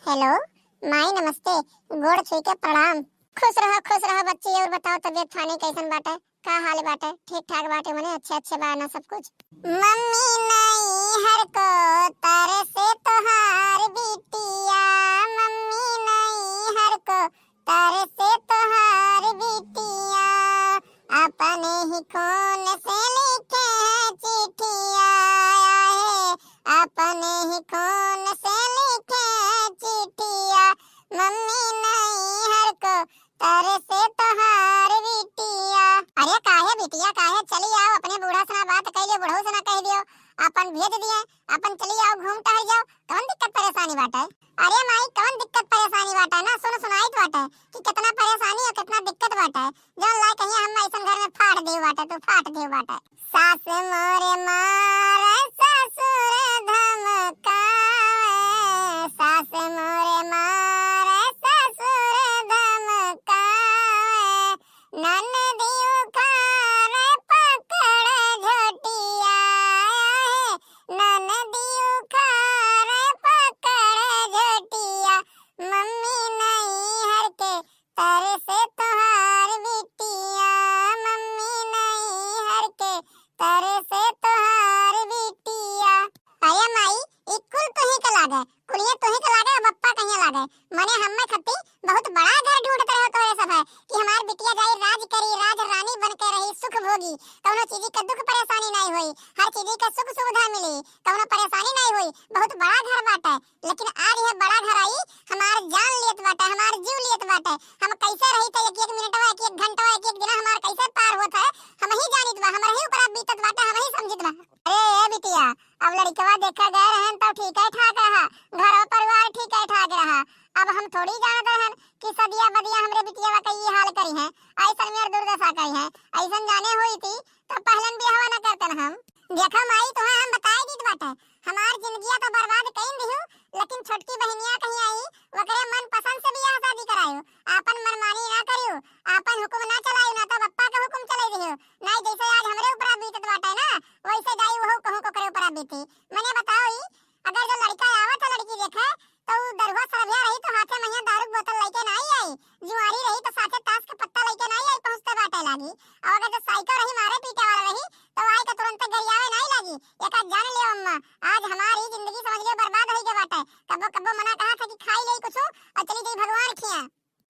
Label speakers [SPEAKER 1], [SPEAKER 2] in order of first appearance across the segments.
[SPEAKER 1] Hello माई नमस्ते। गोड़ छुई के प्रणाम। खुश रहो बच्ची। और बताओ तबीयत पानी कैसन बाटे? का हाल बाटे? ठीक ठाक बाटे? मने अच्छे बा ना सब कुछ? मम्मी नहीं हर को तरसे तोहार बिटिया, मम्मी नहीं हर को तरसे तोहार बिटिया, अपने ही खून से लिखे है चिट्ठिया, अपने ही खून से लिखे है चिट्ठिया, मम्मी नहीं हर को तरसे तोहार बिटिया। अरे काहे बिटिया काहे? चली आओ, अपने बूढ़ा से ना बात कह लियो, बुढ़ऊ से ना कह दियो, अपन भेज दिए, अपन चली आओ, घूम टहल जाओ। कौन दिक्कत परेशानी बाटे? अरे माई कौन दिक्कत परेशानी बाटे? ना सुनाई बाटे कि कितना परेशानी और कितना दिक्कत बाटे। जौन ला कहिए हम ऐसन घर में फाड़ देव बाटे, तू फाड़ देव बाटे। सास मोरे मारे ससुर धमकाए, सास मोरे मारे ससुर धमकाए, ननदी उखाड़े पकड़े झोटिया, ननदी उखाड़े पकड़े झोटिया, मम्मी नहीं हर के तरसे तोहार बिटिया, मम्मी नहीं हर के तरसे तोहार बिटिया। अरे माई एक कुल तुही के लागे, कुलिया तुही के लागे, बप्पा कहिया लागे। मने हम्मे खत्ती बहुत बड़ा घर ढूंढत रहे तोरे सब है कि हमार बिटिया जाई राज करी, राज रानी बन के रही, सुख भोगी, कौनो चीज के दुख परेशानी नहीं होई, हर चीज के सुख सुविधा मिली, कौनो परेशानी नहीं होई। बहुत बड़ा घर बाटे, लेकिन आज यह बड़ा घर आई हमार जान लेत बाटे, हमार जीव लेत बाटे। हम कैसे रही थे एक मिनटवा, एक घंटवा, एक दिन हमार कैसे पार होत है हम ही जानित बा, हमर ही ऊपर बीतत बाटे, हम ही समझित बा। अरे ए बिटिया अब लड़कवा देखा गए रहन तो ठीक है ठाक रहा, घर परिवार ठीक है ठाक रहा। अब हम थोड़ी जानत रहन कि सदिया बदिया हमरे बिटिया का ये हाल करी है, ऐसन में दुर्दशा करी है। ऐसन जाने हुई थी तो पहलन बियाह ना करतन हम। देखो माई तुम्हें हम बताई दीत बाटे, हमार जिंदगिया तो बर्बाद कइन दिहु, लेकिन छोटकी बहनिया कहीं आई वकरे मन पसंद से बियाह शादी करायो, आपन मनमानी ना करियो, आपन हुकुम ना चलायो, ना तो बप्पा का हुकुम चलाई दियो। नहीं जैसे आज हमरे ऊपर बीतत बाटे ना, वैसे जाई वो कहूं को करे ऊपर बीती। मने बताओ ही अगर जो लड़का आवत है लड़की देखे तो दरवा सरभिया रही तो हाथे में दारू बोतल लेके नहीं आई, जुआरी रही तो साथे ताश का पत्ता लेके नहीं आई पहुंचते बाटे लागी। और अगर जो साइकिल रही मारे पीटे वाला रही तो आई के तुरंत गरियावे नहीं लागी। एक जान लियो अम्मा, आज हमारी जिंदगी समझ लियो बर्बाद होई के बाटे। कबो कबो मना कहा था कि खाई ले कुछ और चली गई भगवान खिया।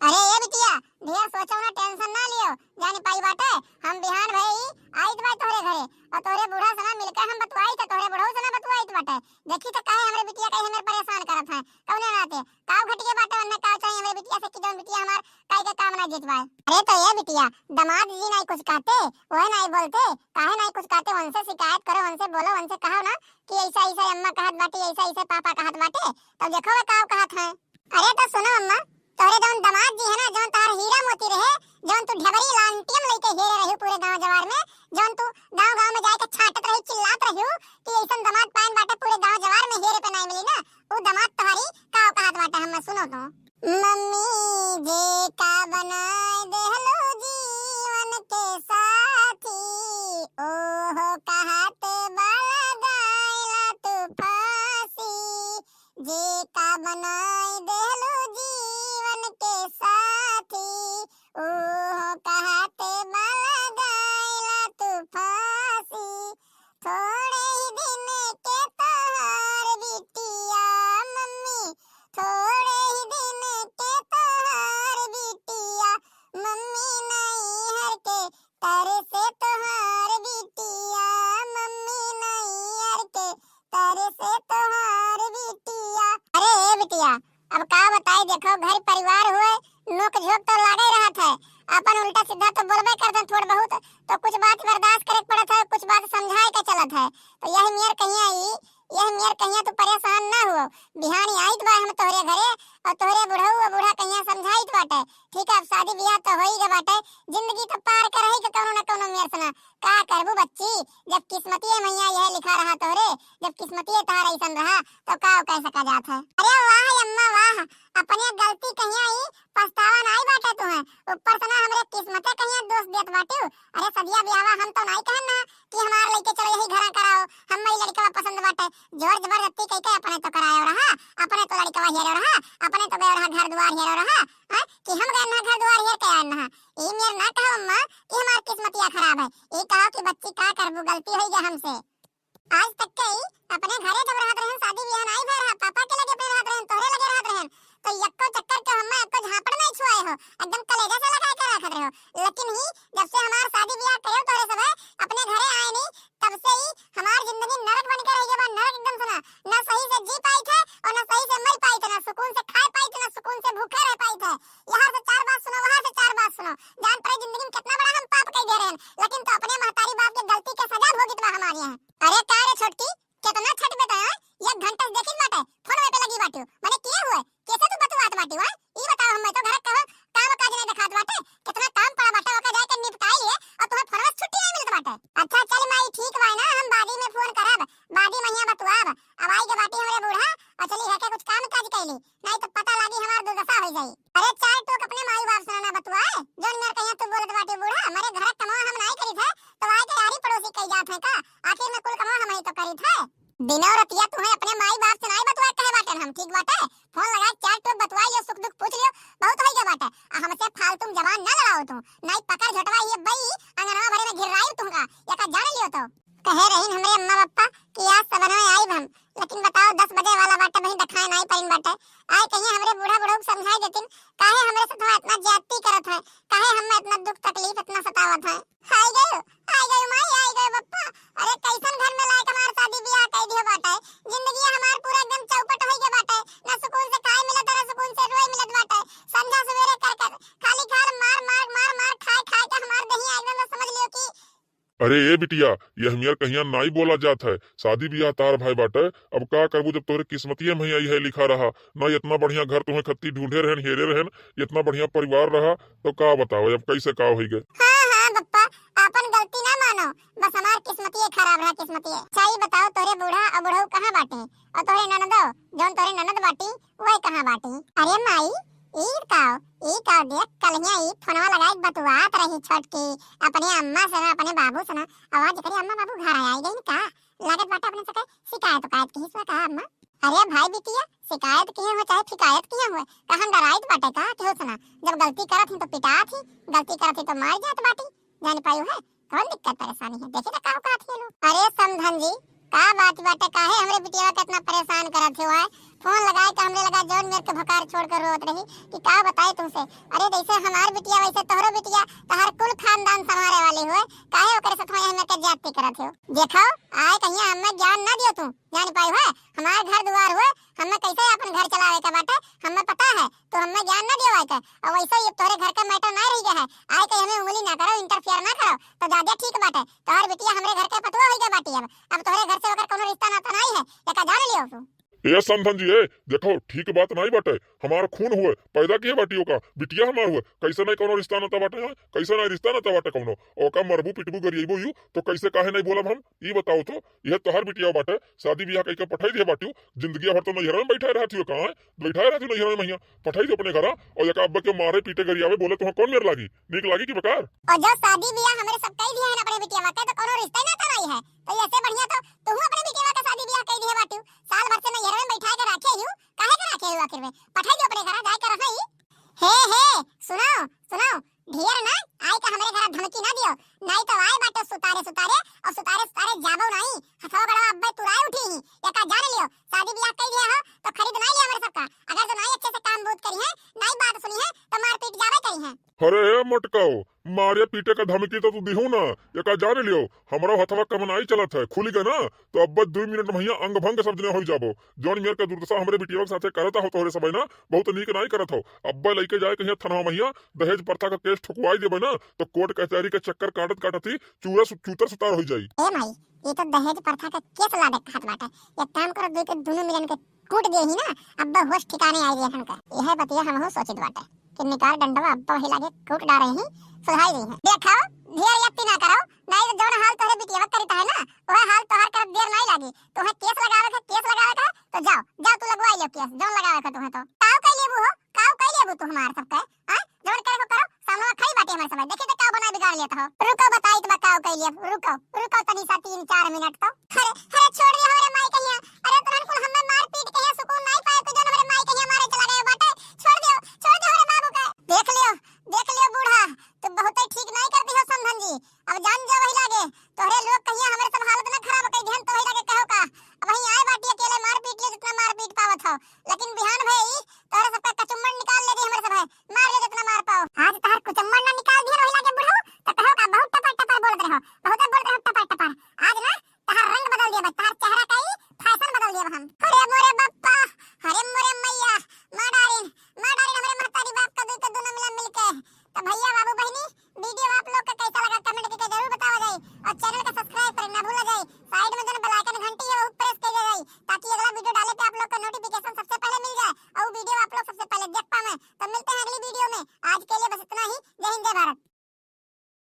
[SPEAKER 1] अरे ये बिटिया ढेर सोचो ना, टेंशन ना लियो, जाने पाई बाटे हम बिहान भई आइत बाई तोहरे घरे और तोहरे बूढ़ा सना मिलकर हम बतवाई तो तोहरे बुढ़ऊ सना बतवाई बाटे। देखी तो काहे हमरे बिटिया काहे हमें परेशान करत है, कौने नाते काव घटिया बाटे वन्ने काव चाहिए हमरे बिटिया से कि जौन बिटिया हमार काई के काम ना जितवाए। अरे तो ये बिटिया दामाद जी नहीं कुछ कहते, वह नहीं बोलते, काहे नहीं कुछ कहते, उनसे शिकायत करो, उनसे बोलो, उनसे कहो ना कि ऐसा ऐसा अम्मा कहत बाटे, ऐसा ऐसा पापा कहत बाटे, तब देखो वे काव कहत है। अरे तो सुनो अम्मा, तोरे जौन दामाद जी है ना, जौन तार हीरा मोती रहे, जौन तू ढबरी लांटियम लेके हेरे रही पूरे गांव जवार में, जौन तू गांव गांव में जाके छाटत रही, चिल्लात रही कि ऐसन दामाद पाइन बाटे पूरे गांव जवार में हेरे पे नहीं मिली ना, वो दामाद तुम्हारी काव कहत बाटे। हम सुनो तो मम्मी जे का बनाए देहलो जीवन के साथी, ओहो कहत बाला गायला तू फांसी, जे का बनाए देहलो जीवन के साथी, ओहो कहत बाला गायला तू फांसी, थोड़े ही दिन के तोहार बिटिया, मम्मी थोड़े ही दिन के तोहार बिटिया, मम्मी नहीं हर के तरसे तोहार बिटिया, मम्मी नहीं हर के तरसे तोहार बिटिया। अरे बिटिया अब का बताई, देखो घर परिवार हुए नोक झोंक तो लागे रहत है, अपन उल्टा सीधा तो बोलबे करत थोड़ बहुत, तो कुछ बात बर्दाश्त करे पड़त है, कुछ बात समझाए के चलत है। तो यह मेर कहिया आई, यह मेर कहिया तू परेशान ना हो, बिहानी आइत बा हम तोहरे घरे और तोहरे बुढ़ऊ और बूढ़ा कहिया समझाइत बाटे। ठीक है अब शादी ब्याह तो होई गे बाटे, जिंदगी तो पार करही के कौनो ना कौनो मेर सना। का करबू बच्ची, जब किस्मतिये मैया यह लिखा रहा तोरे, जब किस्मतिये तार ऐसन रहा तो का कह सका जात है। अरे वाह अम्मा वाह, अपने गलती कहिया आई पछतावा नहीं बाटे तुम्हें, ऊपर से ना हमरे किस्मते कहिया दोष देत बाटे। अरे सदिया ब्याहवा हम तो नहीं कहन ना कि हमार लेके चलो यही घरा कराओ, हम लड़का पसंद बाटे, जोर जबरदस्ती कह के अपने तो करायो रहा, अपने तो लड़का बतावा हेरो रहा अपने तो गए रहा घर द्वार हेरो रहा हां कि हम गए ना घर द्वार हेर के आए ना ई मेर ना कहो अम्मा कि हमार किस्मतिया खराब है ई कहो कि बच्ची का करबू गलती होई गया हमसे आज तक कई अपने घरे जब रहत रहन शादी बियाह नहीं भय रहा पापा के लगे पे रहत रहन तोहरे लगे रहत रहन तो यक्को चक्कर के हम्मा एको झापड़ नहीं छुआए हो एकदम कलेजा से लगा के रखत रहो लेकिन ही जब से हमार शादी बियाह करो तोरे सब अपने घरे आए नहीं तब से ही हमार जिंदगी नरक बन के रह गया बा नरक एकदम सुना ना सही से जी पाई थे और ना सही से मर पाई थे ना सुकून से खा पाई थे ना सुकून से भूखे रह पाई थे यहाँ से चार बात सुनो वहाँ से चार बात सुनो जान पड़े जिंदगी में कितना बड़ा हम पाप कर दे रहे हैं लेकिन तो अपने महतारी बाप की गलती के सजा भोगित बा हमारे यहाँ अरे का रे छोटकी कितना छट बेटा है 1 घंटा देखी बाटे फोन पे लगी बाटे माने किए हुए कैसे तू बतवात बाटे हां ई बताओ हम तो घर कहो काम काज नहीं दिखात बाटे कितना काम पड़ा बाटे ओका जाके निपटाई लिए और तुम्हें फोन में छुट्टी नहीं मिलत बाटे अच्छा चल माई ठीक बा ना हम बादी में फोन करब बादी महिया बतवाब अब आई के बाटी हमरे बूढ़ा और चली है के कुछ काम काज कैली नहीं तो पता लागी हमार दुर्दशा हो जाई अरे चार टोक अपने माई बाप सुनाना बतवाए जोन मेरे कहिया तू बोलत बाटे बूढ़ा हमारे घर कमा हम नहीं करी थे तो आए के यारी पड़ोसी कह जात है का आखिर में कुल कमा हम ही तो करी थे दिनों रतिया तुम्हें अपने माई बाप से नहीं बतवाए कहे बाटे हम ठीक बाटे फोन लगा चार टोक बतवाई लियो सुख दुख पूछ लियो बहुत हो गया बाटे हमसे फालतू जवान न लड़ाओ तुम नहीं पकड़ झटवा ये बई अंगनवा भरे में घिराई तुमका या का जान लियो तो कहे रही हमरे अम्मा पापा कि आज सबन में आई हम लेकिन बताओ 10 बजे वाला बाटे नहीं दिखाए नहीं परिन बाटे आए कहीं हमरे बूढ़ा बूढ़ा समझाई देतिन काहे हमरे से थोड़ा इतना ज्यादती करत है काहे हम इतना दुख तकलीफ इतना सतावत है आई गयो माई आई गयो पप्पा अरे कैसन घर में लायक हमार शादी ब्याह कई दियो बाटे जिंदगी हमार पूरा एकदम चौपट होई गए बाटे ना सुकून से खाए मिलत ना सुकून से रोए मिलत बाटे संध्या सवेरे कर खाली खाल मार खाए के हमार दहिया एकदम समझ लियो कि
[SPEAKER 2] अरे ए बिटिया ये हमियर कहिया नाई बोला जात है शादी बियाह तार भाई बाटे अब का करबू जब तोरे किस्मतिये में आई है लिखा रहा ना इतना बढ़िया घर तुम्हें खत्ती ढूंढे रहन हेरे रहन इतना बढ़िया परिवार रहा तो का बताओ अब कैसे का होई गए
[SPEAKER 1] हां पप्पा अपन गलती ना मानो बस हमार किस्मतिये खराब रहा किस्मतिये सही बताओ तोरे बूढ़ा और बूढ़ऊ कहां बाटे और तोरे ननदो जोन तोरे ननद बाटी वही कहां बाटी अरे माई ई का देख कलिया ई फोनवा लगाई बतवात रही छोटकी अपने अम्मा से ना अपने बाबू से ना आवाज करी अम्मा बाबू घर आई गई का लागत बाटे अपने से शिकायत की हिस्सा का अम्मा अरे भाई बिटिया शिकायत की हो चाहे शिकायत की हो कहां डराइत बाटे का कि हो सुना जब गलती करत ही तो पिटात ही गलती करत ही तो मार जात बाटी जान पायो है कौन दिक्कत परेशानी है देखी ना का थी लोग अरे समधन जी का बात बाटे काहे हमरे बिटिया के इतना परेशान करत हो है फोन लगाए के हमने लगा जोन मेरे के भकार छोड़ कर रोत रही कि का बताए तुमसे अरे जैसे हमार बिटिया वैसे तोहरो बिटिया तोहर कुल खानदान संभाले वाले हुए काहे ओकरे से थोड़ा हमें के जाति करत हो देखो आए कहिया हमें ज्ञान ना दियो तू जान पाई है हमार घर द्वार हुए हमें कैसे अपन घर चलावे के बाटे हमें पता है तो हमें ज्ञान ना दियो आए और वैसे ये तोरे घर का मैटर ना रह गया है आए के हमें उंगली ना करो इंटरफेयर ना करो तो ज्यादा ठीक बाटे तोहर बिटिया हमरे घर के पतवा हो गया बाटी अब तोहरे घर से अगर कोनो रिश्ता नाता नहीं है या का जान लियो तू
[SPEAKER 2] ए समधन जी ए देखो ठीक बात नहीं बाटे हमार खून हुए पैदा किए बाटियों का बिटिया हमार हुए कैसे नहीं कोनो रिश्ता नाता बाटे है कैसे नहीं रिश्ता नाता बाटे कोनो ओका मरबू पिटबू गरिएबू यू तो कैसे काहे नहीं बोलब हम ई बताओ तो यह तोहर बिटिया बाटे शादी बियाह कई के पठाई दे बाटियो जिंदगी भर तो नैहरा में बैठा रहती हो कहां बैठा रहती नैहरा में महिया पठाई दे अपने घर और यका अब्बा के मारे पीटे गरियावे बोले तो कौन मेर लागी नीक लागी कि बेकार
[SPEAKER 1] और जो शादी बियाह हमरे सब कई दिया है अपने बिटिया के तो कोनो रिश्ता नाता नहीं है तो ऐसे बढ़िया तो तू अपने बिटिया का शादी बियाह कई दिया बाटियो साल भर से नैहरा में बैठा के रखे हूं काहे के रखे हूं आखिर में पठाई दो अपने घर जाए कर रही हे सुनो ढेर ना आई का हमरे घर धमकी ना दियो नहीं तो आए बाटे सुतारे जाबो नहीं हथवा बड़ा अब्बे तुराए उठी ही या का जान लियो शादी बियाह कई दिया हो तो खरीद नहीं लिया हमरे सबका अगर तो नहीं अच्छे से काम बूत करी है नहीं बात सुनी है तो मार पीट जावे करी है
[SPEAKER 2] अरे मटकाओ मारे पीटे का धमकी तो तू दिहू ना ये का जाने लियो हमरा हथवा कमनाई चलत है खुली गए ना तो अब 2 मिनट में अंग भंग सब जने हो जाबो जोन मेर का दुर्दशा हमरे बिटिया के साथे करता हो तोहरे सबई ना बहुत नीक नहीं करत हो अब्बा लेके जाए कहिया थनवा महिया दहेज प्रथा का केस ठुकवाई देबे ना तो कोर्ट कचहरी के चक्कर काटत ही चूतर सुतार हो जाई
[SPEAKER 1] ए माई ये तो दहेज प्रथा का केस ला दे हाथ बाटे एक काम करो दोनों मिलन के टूट गए ही ना अब्बा होश ठिकाने आई गए का यह बतिया हम हो सोचित बाटे कि निकाल डंडवा अब्बा ही लागे टूट डारे ही सुधाई रही है देखो ढेर यत्ती ना करो नहीं तो जोन हाल तोरे बिटिया करता है ना वह हाल तोहर कर देर नहीं लागी तोहे केस लगावे का तो जाओ तू लगवाई लो केस जोन लगावे का तोहे तो काऊ कई लेबू तू हमार सब के हां जोन करे को करो सामने खई बाटे हमारे समय देखी तो काऊ बना बिगाड़ लेता हो रुको बताई तो काऊ कई ले रुको तनी सा 3-4 मिनट तो अरे छोड़ दिया हमारे माई कहिया अरे तुरंत कुल हमें मार पीट के सुकून नहीं पाए तो जोन हमारे माई कहिया जाओ, लेकिन बिहान भई तोहरे सबका कचुम्मड़ निकाल ले दी हमरे सब है, मार ले जितना मार पाओ। आज तहर कुचम्मड़ ना निकाल दिए रोहिला के बुढ़ऊ त कहो का बहुत टपर टपर बोलत रहो, बहुत बोलत रहो टपर टपर। आज ना तहर रंग बदल दिया, तहर चेहरा का ही फैशन बदल दिया हम। अरे मोरे बप्पा, अरे मोरे मैया, मां डारिन हमरे महतारी बाप का दुई का दोनों मिला मिलके। तो भैया बाबू बहनी वीडियो आप लोग का कैसा लगा कमेंट करके जरूर बतावा जाए, और चैनल का सब्सक्राइब करना ना भूला जाए। साइड में